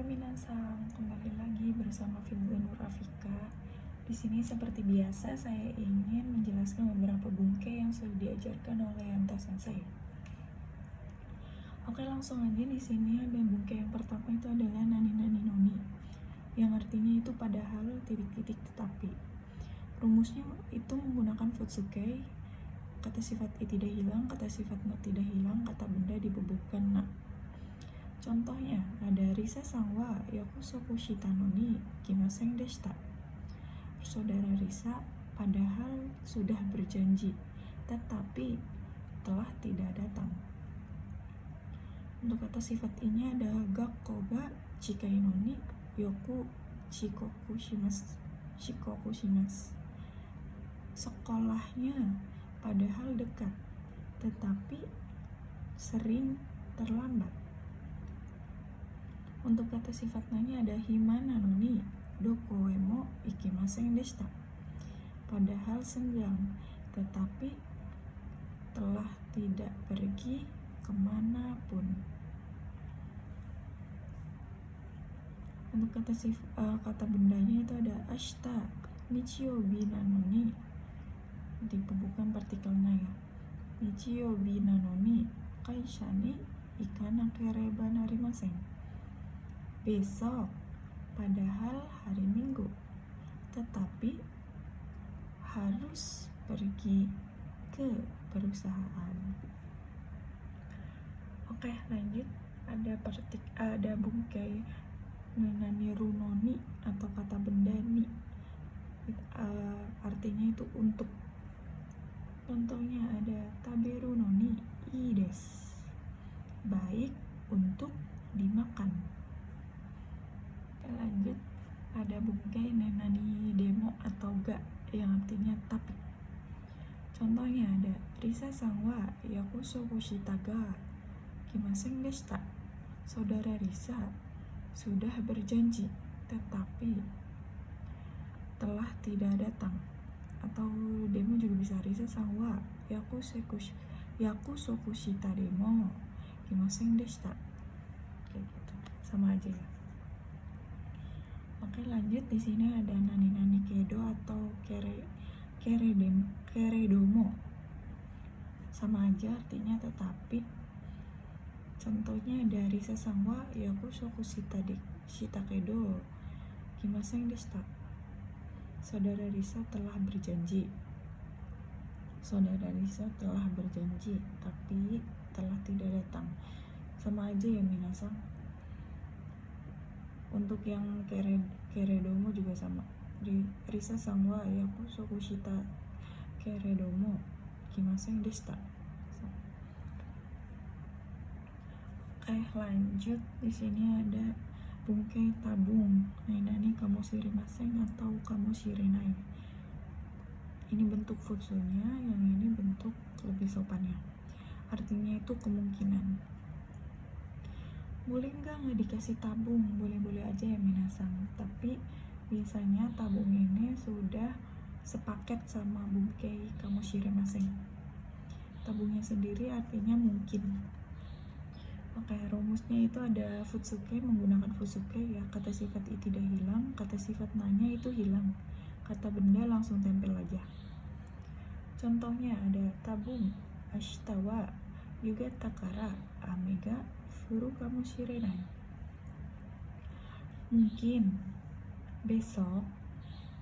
Hai minasang, kembali lagi bersama Firza Nur Afika. Di sini seperti biasa saya ingin menjelaskan beberapa bungke yang sudah diajarkan oleh Yanta Sensei. Oke, langsung aja. Di sini ada bungke yang pertama, itu adalah nani nani noni, yang artinya itu padahal titik-titik tetapi. Rumusnya itu menggunakan futsuke, kata sifat i tidak hilang, kata sifat no tidak hilang, kata benda dibubuhkan na. Contohnya ada Risa Sangwa Yakusoku Shita noni Kimaseng deshita. Saudara Risa padahal sudah berjanji, tetapi telah tidak datang. Untuk kata sifat ini ada Gakko ga chikai noni Yoku shikoku shimasu. Sekolahnya padahal dekat, tetapi sering terlambat. Untuk kata sifat nanya ada himana noni doko mo ikimaseng deshita. Padahal senggang, tetapi telah tidak pergi kemanapun. Untuk kata bendanya itu ada ashita nichiyoubi nanoni, dibubuhkan partikel na ya. Nichiyoubi nanoni kaisha ni ikanakereba narimasen. Besok padahal hari Minggu, tetapi harus pergi ke perusahaan. Oke, lanjut. Ada bungkai nani runoni atau kata benda ni, artinya itu untuk. Contohnya ada taberu noni ii desu, baik untuk dimakan. Lanjut, ada bungkai nani demo atau ga, yang artinya tapi. Contohnya ada Risa Sangwa Yakusoku shita ga kimaseng deshita. Saudara Risa sudah berjanji, tetapi telah tidak datang. Atau demo juga bisa Risa Sangwa Yakusoku shita demo kimaseng deshita. Kayak gitu, sama aja ya. Oke, lanjut. Di sini ada nani kedo atau keredomo, sama aja artinya tetapi. Contohnya ada Risa Sangwa Yakusoku shita kedo kimaseng deshita. Saudara Risa telah berjanji. Saudara Risa telah berjanji, tapi telah tidak datang. Sama aja ya minasang. Untuk yang keredomo juga sama. Risa Sangwa Yakusoku shita keredomo kimaseng deshita. Oke, lanjut. Di sini ada bungkai tabung nani kamu shirimasen atau kamu shirenai. Ini bentuk futsunya, yang ini bentuk lebih sopannya. Artinya itu kemungkinan. Boleh nggak dikasih tabung? Boleh-boleh aja ya minasang, tapi biasanya tabung ini sudah sepaket sama bungkai kamu shirimasen. Tabungnya sendiri artinya mungkin. Oke, rumusnya itu ada futsuke, menggunakan futsuke ya. Kata sifat i tidak hilang, kata sifat nanya itu hilang, kata benda langsung tempel aja. Contohnya ada tabung ashita wa yugata kara ame ga furu kamu shirenai. Mungkin besok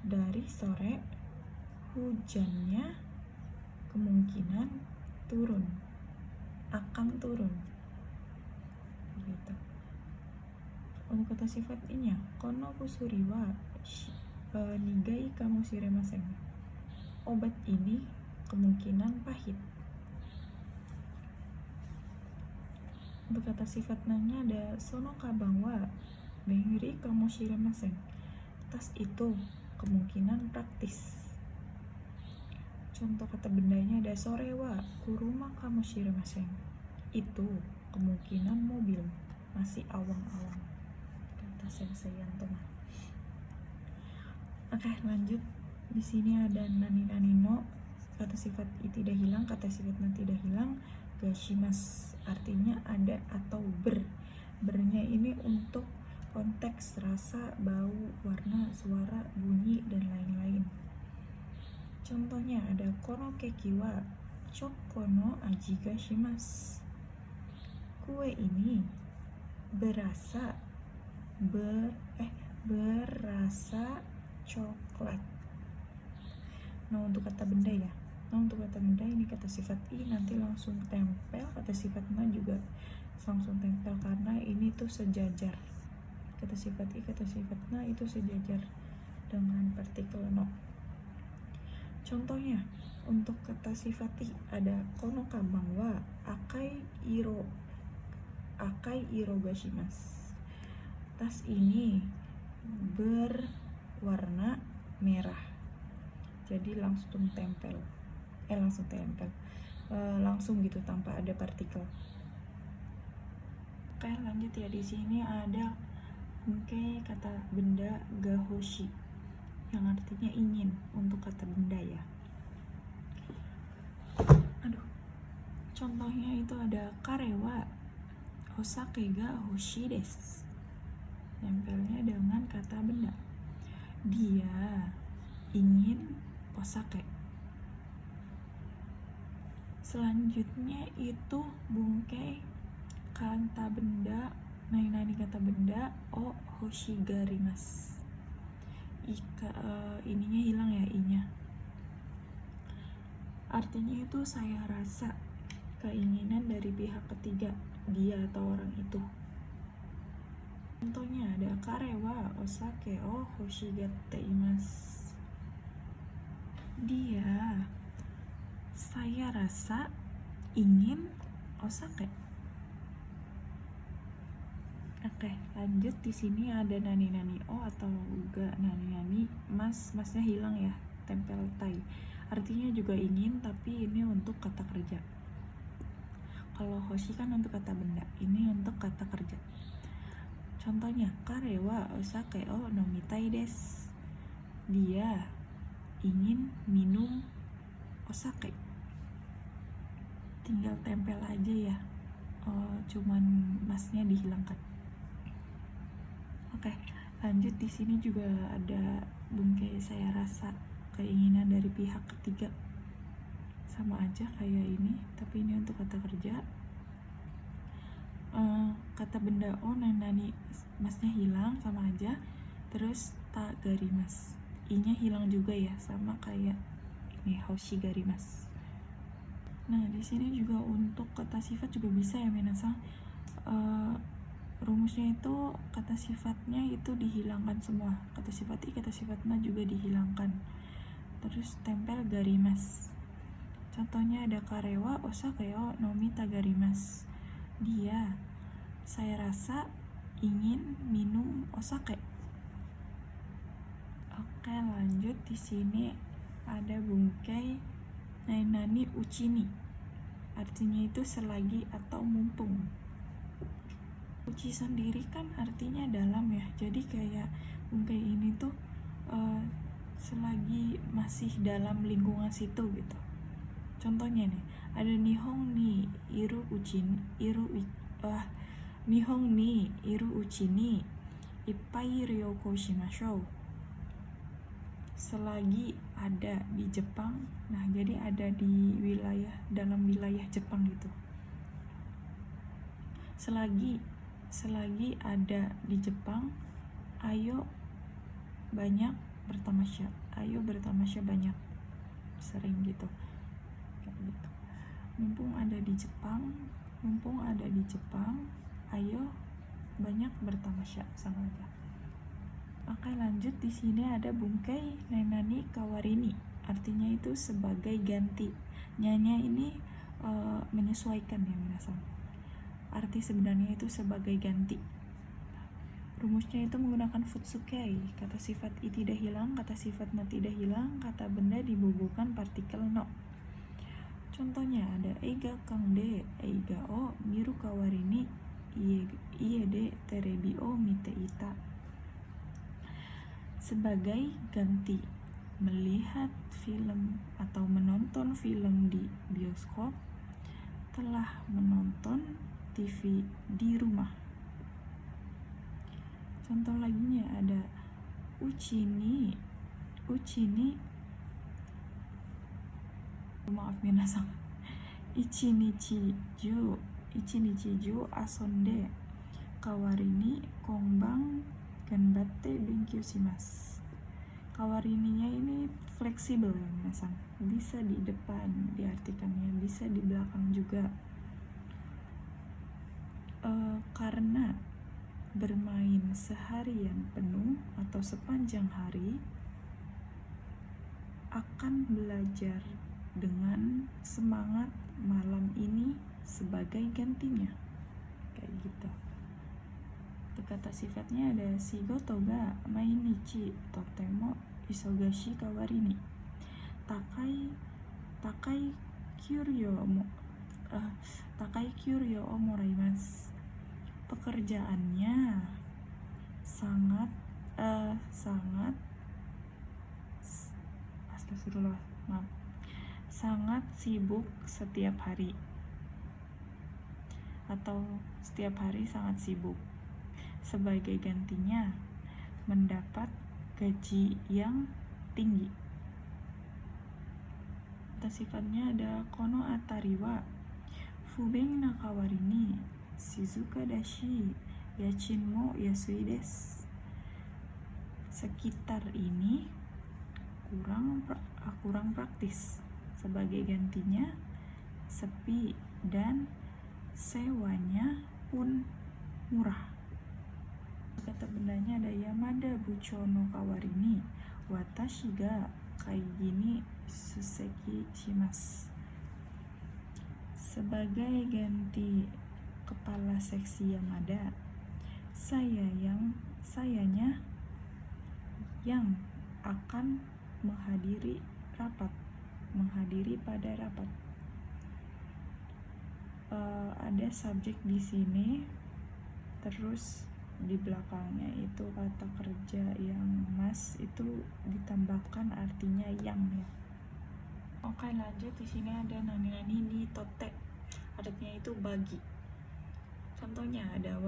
dari sore hujannya kemungkinan akan turun gitu. Untuk kata sifat inya kono kusuri wa nigai kamu shiremasen. Obat ini kemungkinan pahit. Untuk kata sifat nanya ada sono kabang wa benri kamu shiremasen. Tas itu kemungkinan praktis. Contoh kata bendanya ada sore wa kuruma kamu shiremasen. Itu kemungkinan mobil, masih awang-awang, kata sensei Yanto. Oke, lanjut. Di sini ada nani no, kata sifat i tidak hilang, kata sifat na tidak hilang. Gashimas artinya ada atau bernya ini untuk konteks, rasa, bau, warna, suara, bunyi, dan lain-lain. Contohnya ada kono keki wa choko no aji ga shimasu. Kue ini berasa berasa coklat. Nah, untuk kata benda ya. Nah, untuk kata benda ini kata sifat i nanti langsung tempel, kata sifat na juga langsung tempel karena ini tuh sejajar. Kata sifat i, kata sifat na itu sejajar dengan partikel no. Contohnya untuk kata sifat i ada kono kabang wa akai iro ga shimasu. Tas ini berwarna merah. Jadi langsung tempel. Langsung gitu tanpa ada partikel. Oke, lanjut ya. Di sini ada bungkai kata benda gahoshi yang artinya ingin untuk kata benda ya. Contohnya itu ada karewa osake ga hoshi desu. Tempelnya dengan kata benda. Dia ingin osake. Selanjutnya itu bungkai kata benda, nani kata benda o hoshigarimasu. Ininya hilang ya, i-nya. Artinya itu saya rasa, keinginan dari pihak ketiga, dia atau orang itu. Contohnya ada karewa osake o hoshigatte imasu. Dia, saya rasa ingin osake. Oke, lanjut. Di sini ada nani o atau ga nani masnya hilang ya, tempel tai. Artinya juga ingin, tapi ini untuk kata kerja. Kalau hoshi kan untuk kata benda, ini untuk kata kerja. Contohnya karewa osake o nomitai desu. Dia ingin minum osake. Tinggal tempel aja ya, cuman masnya dihilangkan. Oke, lanjut. Di sini juga ada bungkai saya rasa, keinginan dari pihak ketiga. Sama aja kayak ini, tapi ini untuk kata kerja. Kata benda o nani masnya hilang, sama aja. Terus ta garimas, i-nya hilang juga ya, sama kayak ini hoshi garimas. Nah, di sini juga untuk kata sifat juga bisa ya minasang. Rumusnya itu kata sifatnya itu dihilangkan semua. Kata sifat i, kata sifat na juga dihilangkan. Terus tempel garimas. Contohnya ada karewa osake o nomita garimas. Dia, saya rasa ingin minum osake. Oke, lanjut. Di sini ada bungkai nani uchini. Artinya itu selagi atau mumpung. Uchi sendiri kan artinya dalam ya, jadi kayak bungkai ini tuh selagi masih dalam lingkungan situ gitu. Contohnya nih, ada nihong ni iru uchi ni ippai ryoko shimashou. Selagi ada di Jepang. Nah, jadi ada di dalam wilayah Jepang gitu. Selagi ada di Jepang, ayo banyak bertamasya. Ayo bertamasya banyak, sering gitu. Mumpung ada di Jepang, ayo banyak bertamasya, sama aja. Oke, lanjut. Di sini ada bungkai nani kawarini. Artinya itu sebagai ganti. Nyanya ini menyesuaikan ya minasang. Arti sebenarnya itu sebagai ganti. Rumusnya itu menggunakan futsukai. Kata sifat i tidak hilang, kata sifat na tidak hilang, kata benda dibubuhkan partikel no. Contohnya ada eiga kang de eiga o miru kawarini iie de terebi o mite ita. Sebagai ganti melihat film atau menonton film di bioskop, telah menonton TV di rumah. Contoh laginya ada uchi ni maaf minasan, ichinichi ju asonde kawari ni konban ganbatte benkyou shimasu. Kawarininya ini fleksibel ya minasan, bisa di depan diartikannya, bisa di belakang juga. Karena bermain seharian penuh atau sepanjang hari, akan belajar dengan semangat malam ini sebagai gantinya, kayak gitu. Kata sifatnya ada shigoto ga mainichi totemo isogashi kawari ni takai kyuryo o moraimasu. Pekerjaannya sangat sibuk setiap hari, atau setiap hari sangat sibuk. Sebagai gantinya mendapat gaji yang tinggi. Sifatnya ada kono atari wa fubeng na kawari ni shizuka dashi yachin mo yasui desu. Sekitar ini kurang praktis. Sebagai gantinya sepi dan sewanya pun murah. Kata bendanya ada Yamada Bucho no kawari ni watashi ga kaigi ni suseki shimasu. Sebagai ganti kepala seksi Yamada, sayanya yang akan menghadiri pada rapat. Ada subjek di sini, terus di belakangnya itu kata kerja yang mas itu ditambahkan artinya yang ya. Oke, lanjut. Di sini ada nani ni tote, artinya itu bagi. Contohnya ada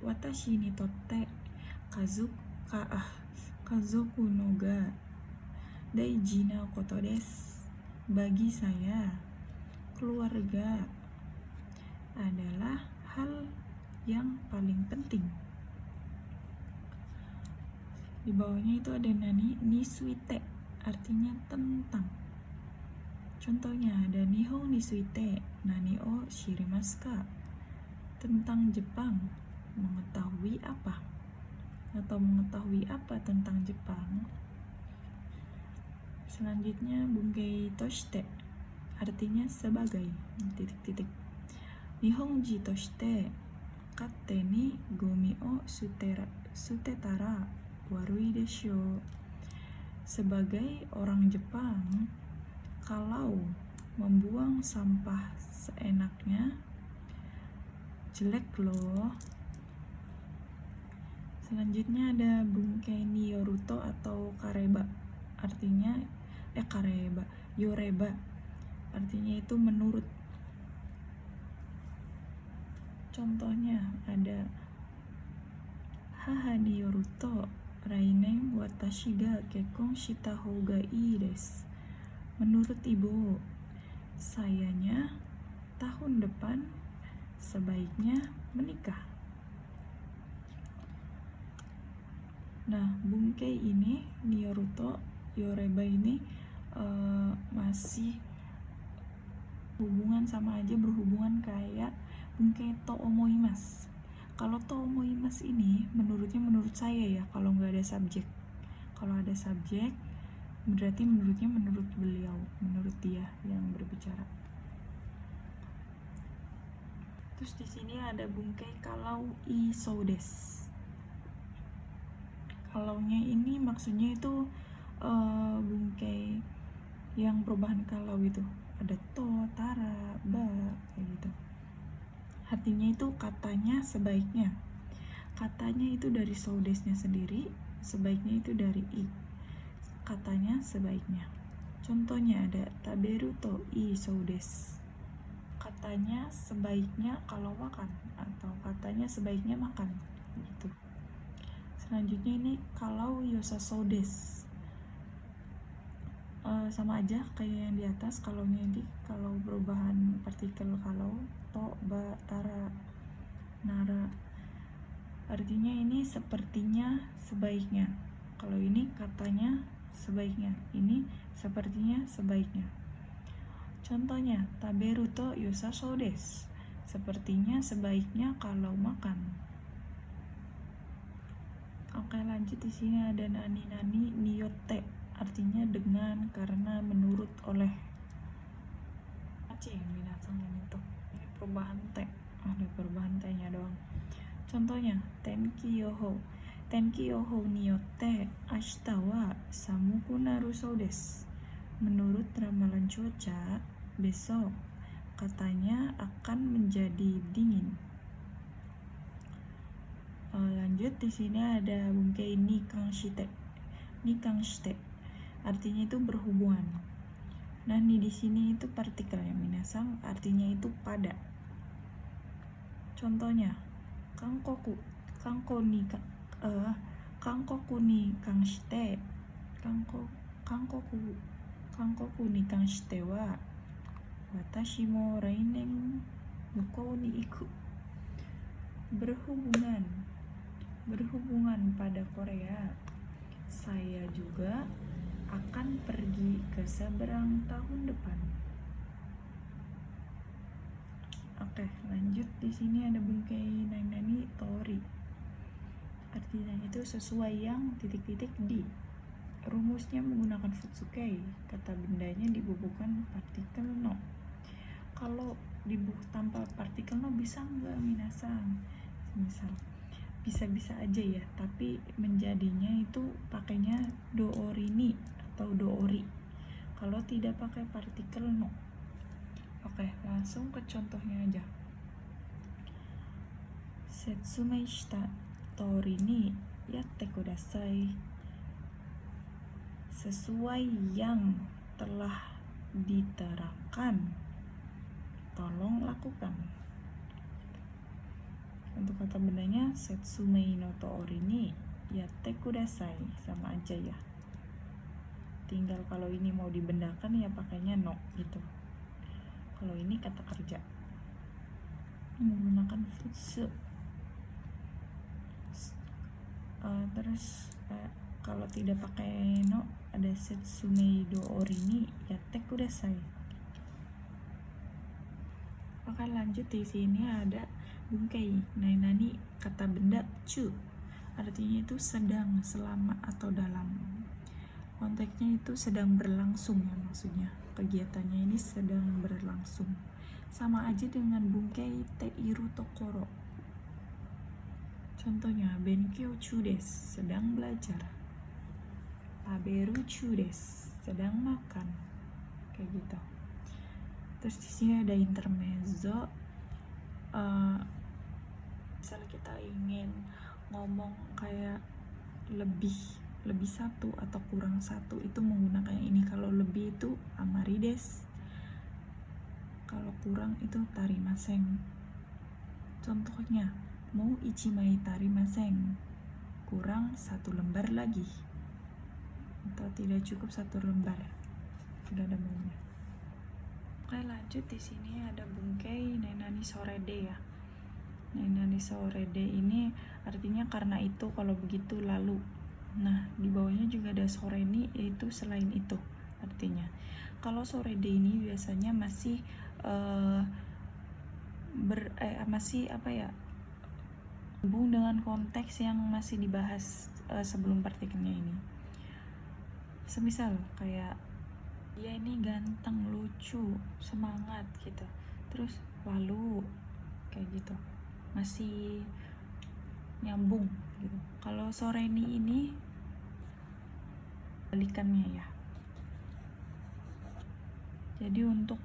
watashi ni tote kazoku no ga daiji na koto desu. Bagi saya, keluarga adalah hal yang paling penting. Di bawahnya itu ada nani ni suite, artinya tentang. Contohnya ada nihon ni suite nani o shirimasu ka. Tentang Jepang, mengetahui apa, atau mengetahui apa tentang Jepang. Selanjutnya bungkei toshite, artinya sebagai titik-titik. Nihonji toshite katte ni gomi o sutetara warui desho. Sebagai orang Jepang, kalau membuang sampah seenaknya jelek loh. Selanjutnya ada bungkei ni yoruto atau kareba, artinya yoreba, artinya itu menurut. Contohnya ada haha ni yoruto rainen watashi ga kekkon shita hou ga ii desu. Menurut ibu, sayanya tahun depan sebaiknya menikah. Nah, bungkei ini ni yoruto yoreba ini masih hubungan sama aja, berhubungan kayak bungkei to omoimasu. Kalau to omoimasu ini menurut saya ya, kalau nggak ada subjek. Kalau ada subjek berarti menurut beliau, menurut dia yang berbicara. Terus di sini ada bungkei kalau iso desu. Kalaunya ini maksudnya itu bungkei yang perubahan kalau itu ada to, tara, ba, kayak gitu. Artinya itu katanya sebaiknya. Katanya itu dari soudesnya sendiri, sebaiknya itu dari i. Katanya sebaiknya. Contohnya ada taberu to i soudesu. Katanya sebaiknya kalau makan, atau katanya sebaiknya makan gitu. Selanjutnya ini kalau yosaso desu. Sama aja kayak yang di atas. Kalau ini kalau perubahan partikel kalau to, ba, tara, nara, artinya ini sepertinya, sebaiknya. Kalau ini katanya sebaiknya, ini sepertinya, sebaiknya. Contohnya, taberu to yosaso desu, sepertinya, sebaiknya kalau makan. Oke, lanjut. Di sini ada nani-nani niyotte, artinya dengan, karena, menurut, oleh. Aceh binatang itu. Ini perubahan te, ada perubahan te-nya doang. Contohnya, tenki yoho. Tenki yoho niyotte ashita wa samuku naru sou desu. Menurut ramalan cuaca, besok katanya akan menjadi dingin. Lanjut, di sini ada bungkei nikansite. Nikansite artinya itu berhubungan. Nah, nih di sini itu partikelnya minasang, artinya itu pada. Contohnya, kangkoku ni kanshite, kangkoku ni kanshite wa watashi mo rainen mukou ni iku. Berhubungan pada Korea, saya juga akan pergi ke seberang tahun depan. Oke, lanjut. Di sini ada bungkei nani tori, artinya itu sesuai yang titik-titik di. Rumusnya menggunakan futsukei, kata bendanya dibubuhkan partikel no. Kalau dibubuh tanpa partikel no bisa nggak minasang? Misal bisa-bisa aja ya, tapi menjadinya itu pakainya doori ni atau doori kalau tidak pakai partikel no. Oke, langsung ke contohnya aja. Setsumei shita tori ni yatte kudasai. Sesuai yang telah diterangkan, tolong lakukan. Untuk kata bendanya setsumei no tori ni yatte kudasai, sama aja ya. Tinggal kalau ini mau dibendakan ya pakainya no gitu. Kalau ini kata kerja menggunakan futsu. Terus kalau tidak pakai no ada setsumei do ori ni yatte kudasai. Oke, lanjut. Di sini ada bungkei nani kata benda chu, artinya itu sedang, selama, atau dalam. Konteksnya itu sedang berlangsung ya, maksudnya kegiatannya ini sedang berlangsung. Sama aja dengan bungkei teiru tokoro. Contohnya, benkyou chu desu, sedang belajar. Taberu chu desu, sedang makan. Kayak gitu. Terus di sini ada intermezzo. Misalnya kita ingin ngomong kayak lebih satu atau kurang satu, itu menggunakan ini. Kalau lebih itu amari desu, kalau kurang itu tarimasen. Contohnya, mau ichimai tarimasen, kurang 1 lembar lagi, atau tidak cukup 1 lembar, sudah ada maunya. Oke, lanjut. Di sini ada bungkei nani sorede ya. Nani sorede ini artinya karena itu, kalau begitu, lalu. Nah, di bawahnya juga ada soreni, yaitu selain itu artinya. Kalau sorede ini biasanya masih masih apa ya, hubung dengan konteks yang masih dibahas sebelum partikelnya ini. Semisal kayak dia ini ganteng, lucu, semangat gitu, terus lalu kayak gitu, masih nyambung gitu. Kalau soreni ini balikannya ya, jadi untuk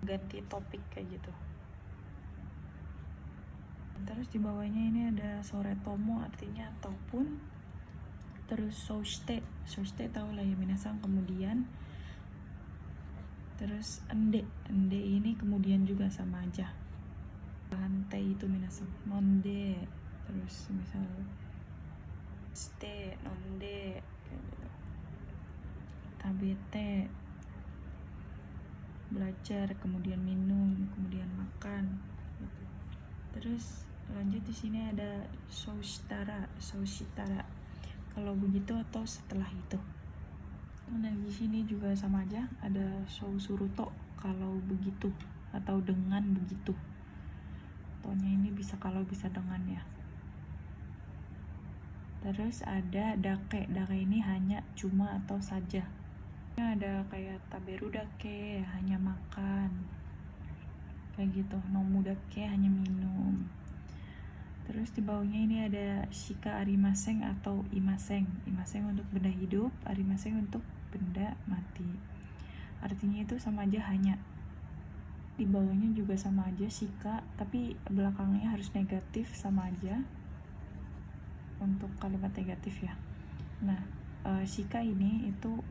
ganti topik kayak gitu. Terus di bawahnya ini ada soretomo, artinya ataupun. Terus soshite tahu lah ya minasang, kemudian. Terus ende ini kemudian juga, sama aja. Bahan te itu minasang nonde, terus misal stay nonde kayak gitu, tabete belajar, kemudian minum, kemudian makan gitu. Terus lanjut di sini ada soshitara kalau begitu atau setelah itu. Nah di sini juga sama aja, ada suruto kalau begitu atau dengan begitu. Tonya ini bisa kalau bisa dengan ya. Terus ada dake ini hanya cuma atau saja. Ada kayak taberu dake hanya makan kayak gitu, nomu dake hanya minum. Terus di bawahnya ini ada shika arimaseng atau imaseng. Imaseng untuk benda hidup, arimaseng untuk benda mati. Artinya itu sama aja hanya. Di bawahnya juga sama aja shika, tapi belakangnya harus negatif sama aja untuk kalimat negatif ya. Nah, shika ini itu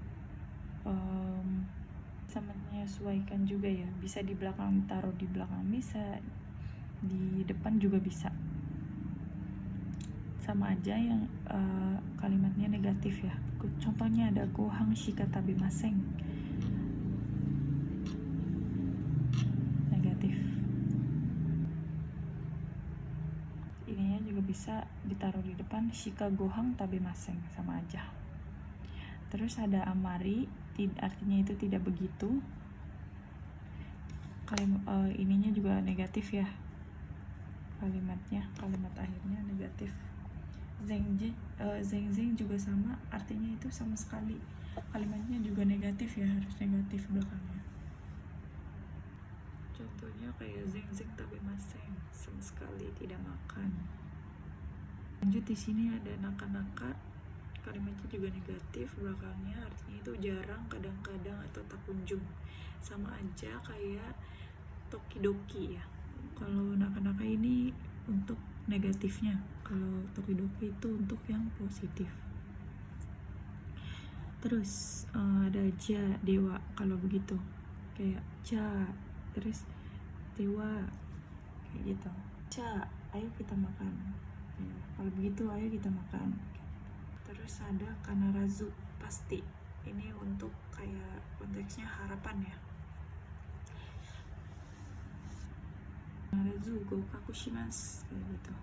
bisa menyesuaikan juga ya. Bisa di belakang, taruh di belakang bisa, di depan juga bisa. Sama aja yang kalimatnya negatif ya. Contohnya ada gohang shika tabimaseng, negatif. Ininya juga bisa ditaruh di depan, shika gohang tabimaseng, sama aja. Terus ada amari, artinya itu tidak begitu. Ininya juga negatif ya, kalimatnya, kalimat akhirnya negatif. Zeng juga sama, artinya itu sama sekali, kalimatnya juga negatif ya, harus negatif belakangnya. Contohnya kayak zeng tabimaseng, sama sekali tidak makan. Lanjut di sini ada naka-naka, kalimatnya juga negatif belakangnya, artinya itu jarang, kadang-kadang atau tak kunjung. Sama aja kayak tokidoki ya. Kalau naka-naka ini untuk negatifnya, kalau tokidoki itu untuk yang positif. Terus ada ja, dewa kalau begitu, kayak ja, terus dewa kayak gitu. Ja, ayo kita makan ya, kalau begitu ayo kita makan. Terus ada kanarazu, pasti, ini untuk kayak konteksnya harapan ya. Kanarazu gokaku shimasu kayak gitu,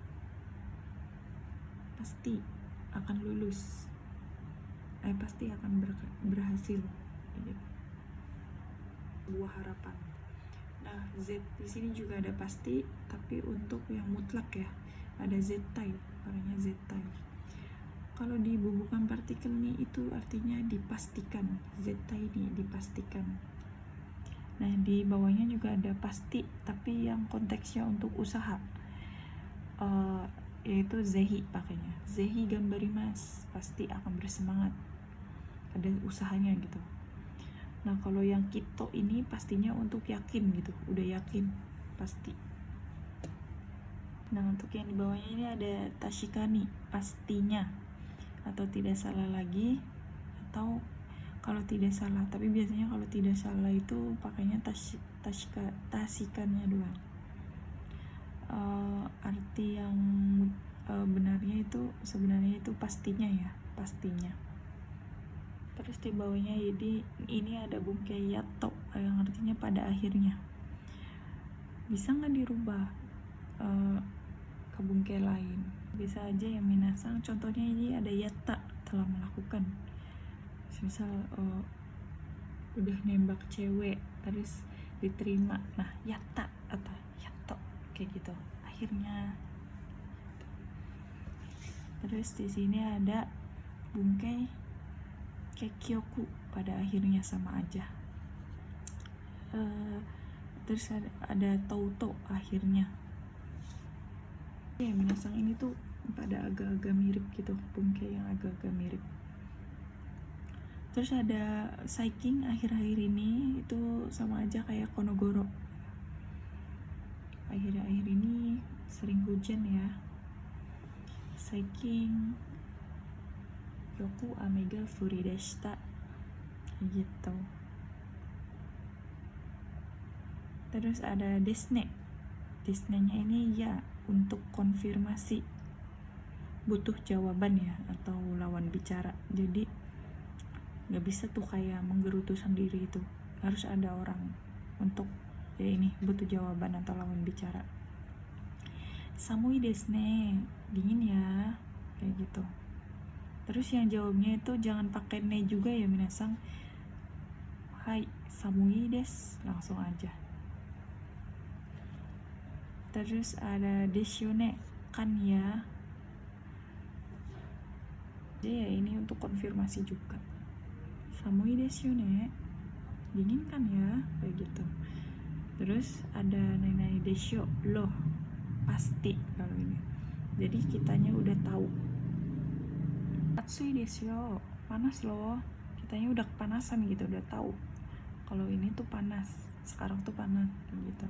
pasti akan lulus, pasti akan berhasil gitu. Buah harapan. Nah, Z di sini juga ada pasti, tapi untuk yang mutlak ya, ada zettai, makanya zettai. Kalau di bubukan partikel nih itu artinya dipastikan, zettai ini dipastikan. Nah, di bawahnya juga ada pasti, tapi yang konteksnya untuk usaha, yaitu zehi pakainya. Zehi gambarimasu, pasti akan bersemangat, ada usahanya gitu. Nah, kalau yang kito ini pastinya untuk yakin gitu, udah yakin, pasti. Nah, untuk yang di bawahnya ini ada tashikani, pastinya, atau tidak salah lagi, atau kalau tidak salah, tapi biasanya kalau tidak salah itu pakainya tasikannya doang. Arti yang benarnya itu sebenarnya itu pastinya ya, pastinya. Terus di bawahnya jadi ini ada bungkei yato yang artinya pada akhirnya. Bisa nggak dirubah ke bungkei lain? Bisa aja ya minasang. Contohnya ini ada yatta, telah melakukan. Misal udah nembak cewek terus diterima, nah yatta atau yato kayak gitu, akhirnya. Terus di sini ada bungkei kekyoku, pada akhirnya, sama aja. Terus ada touto, akhirnya. Ya, minasang ini tuh pada agak-agak mirip gitu, bungkei yang agak-agak mirip. Terus ada saiking, akhir-akhir ini itu sama aja kayak konogoro, akhir-akhir ini sering hujan ya. Saiking yoku ame ga furidashita gitu. Terus ada desne, desne-nya ini ya untuk konfirmasi, butuh jawaban ya, atau lawan bicara. Jadi nggak bisa tuh kayak menggerutu sendiri, itu harus ada orang untuk ya ini butuh jawaban atau lawan bicara. Samui desu ne, dingin ya, kayak gitu. Terus yang jawabnya itu jangan pakai ne juga ya minasang. Hai, samui desu, langsung aja. Terus ada desyo ne, kan ya. Jadi ya ini untuk konfirmasi juga. Samui desyo ne, dingin kan ya, kayak gitu. Terus ada nai desyo, loh, pasti kalau ini. Jadi kitanya udah tahu. Atsui desyo, panas loh. Kitanya udah kepanasan gitu, udah tahu. Kalau ini tuh panas, sekarang tuh panas, kayak gitu.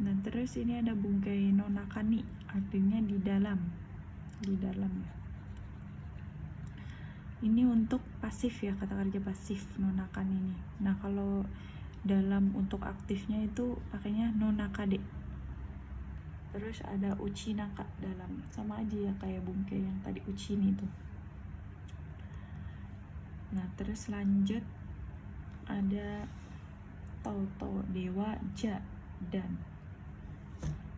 Nah terus ini ada bungkai no nakani, artinya di dalam ya. Ini untuk pasif ya, kata kerja pasif no nakani ini. Nah kalau dalam untuk aktifnya itu pakainya no nakade. Terus ada uchi naka dalam, sama aja ya kayak bungkai yang tadi uchi ini tuh. Nah terus lanjut ada to dewa ja dan,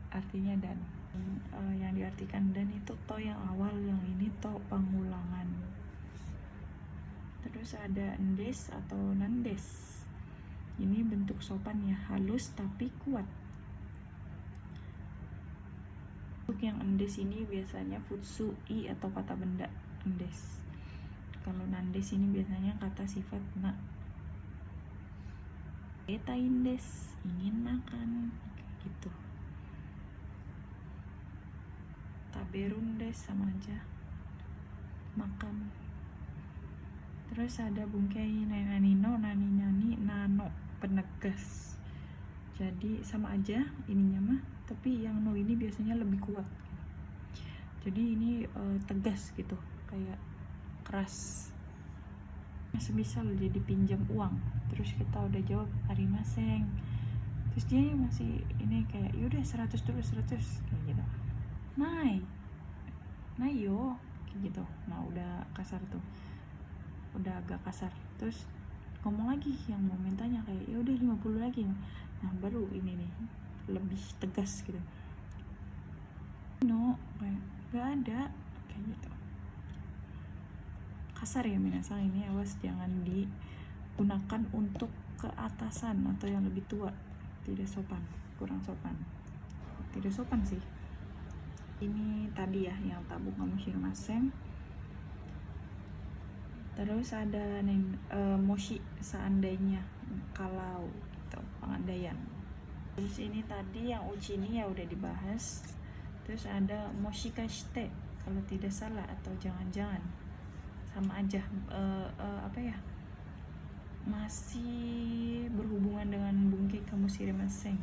artinya dan. Yang diartikan dan itu to yang awal, yang ini to pengulangan. Terus ada endes atau nandes, ini bentuk sopan ya, halus tapi kuat. Untuk yang endes ini biasanya futsu i atau kata benda endes. Kalau nandes ini biasanya kata sifat na. Eta indes, ingin makan, gitu. Taberundes sama aja, makan. Terus ada bungkai nanino, nani nano, penegas. Jadi sama aja ininya mah, tapi yang no ini biasanya lebih kuat. Jadi ini tegas gitu, kayak keras. Semisal jadi pinjam uang, terus kita udah jawab arimaseng, terus dia masih ini kayak yaudah 100 dulu, 100 kayak gitu. Nai yo, kayak gitu. Nah udah kasar tuh, udah agak kasar. Terus ngomong lagi yang mau mintanya kayak ya udah 50 lagi. Nah baru ini nih lebih tegas gitu. No, kayak gak ada, kayak gitu. Kasar ya minasang, ini awas jangan digunakan untuk keatasan atau yang lebih tua. Tidak sopan, kurang sopan. Tidak sopan sih. Ini tadi ya yang tabung kamu shirimasen. Terus ada moshi, seandainya, kalau gitu, pengandaian. Terus ini tadi yang uchi ini ya udah dibahas. Terus ada moshi kashite, kalau tidak salah atau jangan-jangan, sama aja apa ya, masih berhubungan dengan bungkai kamu shirimasen.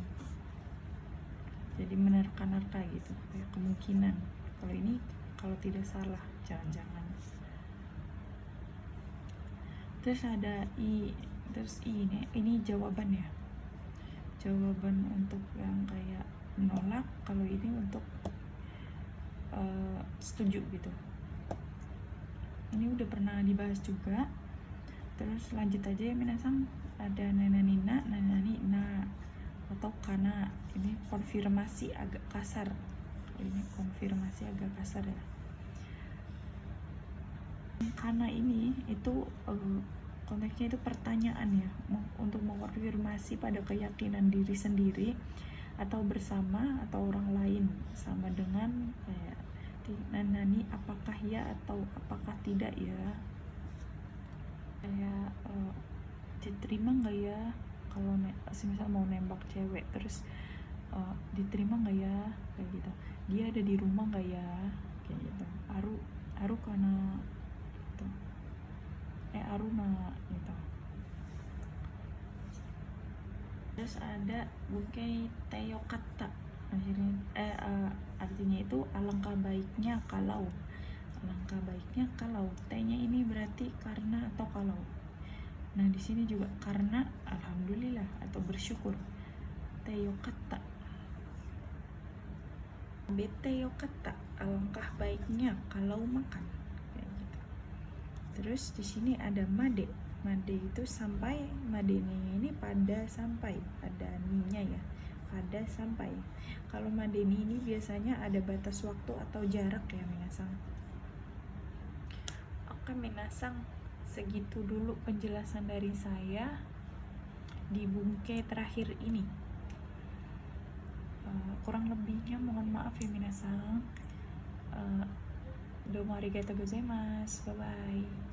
Jadi menerka-nerka gitu, kayak kemungkinan. Kalau ini kalau tidak salah, jangan-jangan. Terus ada terus ini jawaban ya, jawaban untuk yang kayak menolak. Kalau ini untuk setuju gitu. Ini udah pernah dibahas juga. Terus lanjut aja ya minasang. Ada nananina, nanani na, atau kana. Ini konfirmasi agak kasar. Ini konfirmasi agak kasar ya. Kana ini itu konteksnya itu pertanyaan ya, untuk mengkonfirmasi pada keyakinan diri sendiri atau bersama atau orang lain, sama dengan kayak nanani apakah ya atau apakah tidak ya, kayak diterima nggak ya kalau misal mau nembak cewek, terus diterima nggak ya, kayak gitu. Dia ada di rumah nggak ya, kayak gitu. Aru karena gitu. Aruna gitu. Terus ada bungkai teyokata, artinya itu alangkah baiknya kalau. Alangkah baiknya kalau, T-nya ini berarti karena atau kalau. Nah di sini juga karena, alhamdulillah atau bersyukur. Teyokata. bete yo kata, alangkah baiknya kalau makan, kayak gitu. Terus di sini ada made. Made itu sampai, madeni ini pada sampai, ada ninya ya, pada sampai. Kalau madeni ini biasanya ada batas waktu atau jarak ya minasang. Oke minasang, segitu dulu penjelasan dari saya di bungke terakhir ini. Kurang lebihnya mohon maaf ya minasang. Domo arigatou gozaimasu. Bye bye.